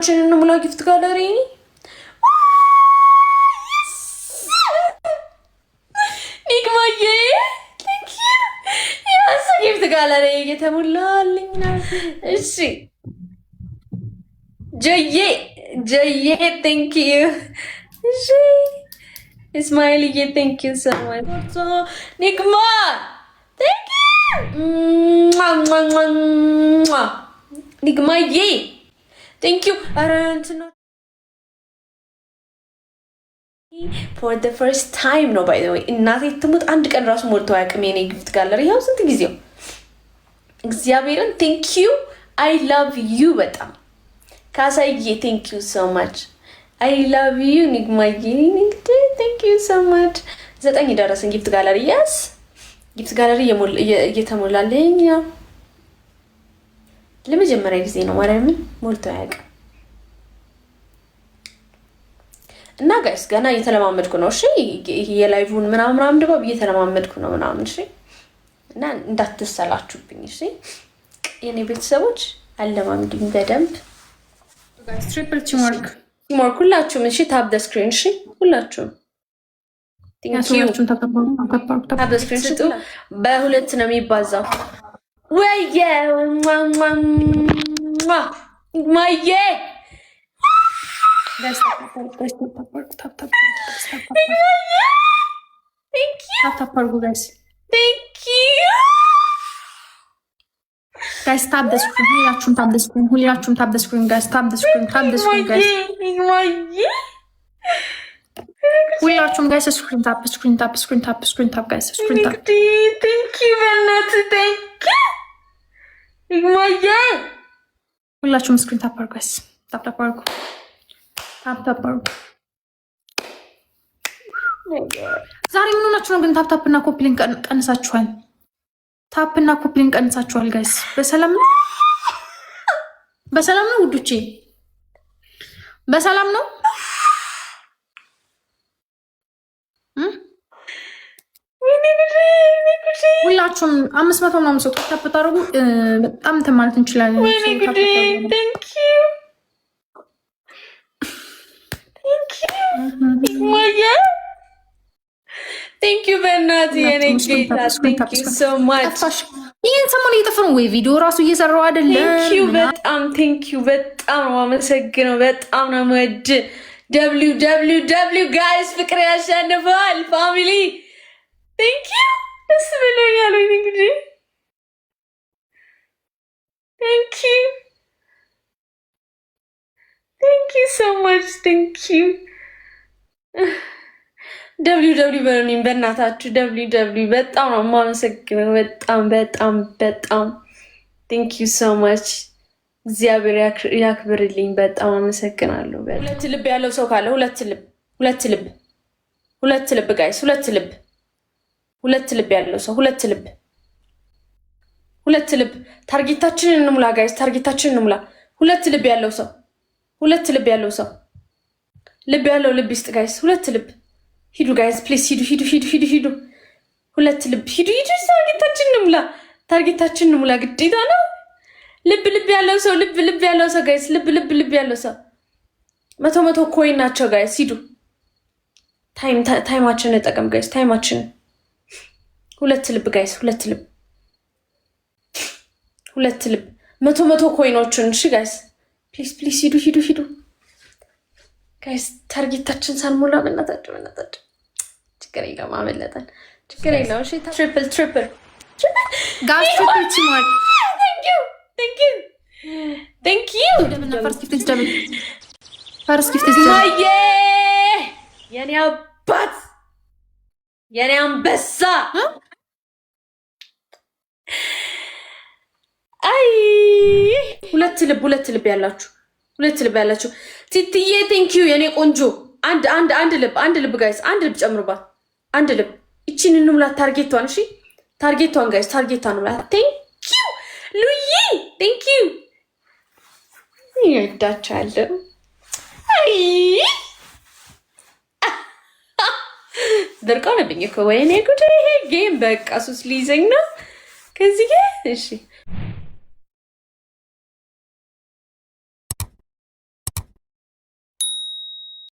شنو ملا gift gallery نيكماዬ thank you ያስ gift gallery የተሞላልኝ ነው እሺ ጀዬ thank you እሺ እስማኤልዬ thank you so much ኒክማ thank you ኒክማዬ thank you for the first time no by the way እናቴ ትሙት አንድ ቀን ራሱ ሞልቶ ያቅም የኔ ጊፍት ጋለሪ ያው ስንት ጊዜው እግዚአብሔርን thank you I love you በጣም ካሳዬ thank you so much I love you ንግማዬ thank you so much ዘጠኝ ደረሰን ጊፍት ጋለሪ yes ጊፍት ጋለሪ እየተሞላልኝ ለመጀመሪያ ጊዜ ነው ማርያምን ሞልቶ ያቅም እና ጋይስ ገና እየተለማመድኩ ነው እሺ የላይቭውን ምናምን ደባብ እየተለማመድኩ ነው ምናምን እሺ እና እንዳትሰላችሁብኝ እሺ የኔ ቤተሰቦች አለማምዱኝ በደንብ ጋይስ ትሪፕል ቲምወርክ ሁላችሁም እሺ ታፕ ዘ ስክሪን እሺ ሁላችሁም ያሱላችሁን ታፕ ዘ ስክሪን ስጡ በሁለት ነው የሚባዛው ወየ ማየ Guys, tap. Thank you. Tap, guys. Thank you. Guys, tap the screen. Huliachum tap the screen. Guys, tap the screen, guys. Huliachum, guys, screen tap, guys. Screen tap. Thank you, Vanessa. Thank you. Huliachum screen tap, guys. Tap. ዛሬ ምን ሆናችሁ ነው ግን ታፕ እና ኮፕሊንግ ቀንሳችኋል? ታፕ እና ኮፕሊንግ ቀንሳችኋል ጋይስ። በሰላም ነው ውዶቼ? በሰላም ነው? ሁላችሁም 500 ምናምን ሰው ታፕ ታደርጉ በጣም ማለት እንችላለን። Thank you በእናትህ የኔ ጌታ thank you so much ይሄን ሰሞኑን እየጠፋሁ ነው ወይ ቪዲዮ ራሱ እየሰራው አይደለም thank you በጣም ነው አመሰግነው በጣም ነው ወድ www guys ፍቅር ያሸንፋል family thank you ደስ ብሎኛል እንግዲህ thank you so much thank you www በሉኝ በእናታችሁ www በጣም ነው የማመሰግነው በጣም thank you so much እግዚአብሔር ያክብርልኝ በጣም አመሰግናለሁ ሁለት ልብ ያለው ሰው ካለ ሁለት ልብ ጋይስ ሁለት ልብ ያለው ሰው ሁለት ልብ ታርጌታችንን እንሙላ ጋይስ ታርጌታችንን እንሙላ ሁለት ልብ ያለው ሰው ልብ ያለው ልብ ይስጥ ጋይስ ሁለት ልብ ሂዱ ጋይስ ፕሊዝ ሂዱ ሁለት ልብ ሂዱ ታርጌታችንን እንሙላ ግዴታ ነው ልብ ያለው ሰው ልብ ያለው ሰው ጋይስ ልብ ያለው ሰው መቶ ኮይን ናቸው ጋይስ ሂዱ ታይማችንን እንጠቀም ጋይስ ታይማችንን ሁለት ልብ ጋይስ ሁለት ልብ መቶ ኮይኖችን እሺ ጋይስ ፕሊዝ ሂዱ ጋይስ ታርጌታችን ሳንሞላ በእናታችሁ ችግር የለውም አመለጠን ችግር የለውም እሺ ትሪፕል ጋይስ ትሪፕል ቲምወርክ thank you ደብና ፈርስት ጊፍት ማየ የኔ አባት የኔ አንበሳ አይ ሁለት ልብ ያላችሁ ቲቲዬ ቴንክ ዩ የኔ ቆንጆ አንድ ልብ ጋይስ አንድ ልብ ጨምሩባት አንድ ልብ እቺን እንሙላት ታርጌቷን እሺ ታርጌቷን ጋይስ ታርጌቷን እንሙላት ቴንክ ዩ ሉይ ቴንክ ዩ ይወዳችኋለሁ አይ ደርቀውብኝ እኮ ወይኔ ጉድ ይሄ ጌም በቃ ሱስ ሊይዘኝ ነው ከዚህ ጋር እሺ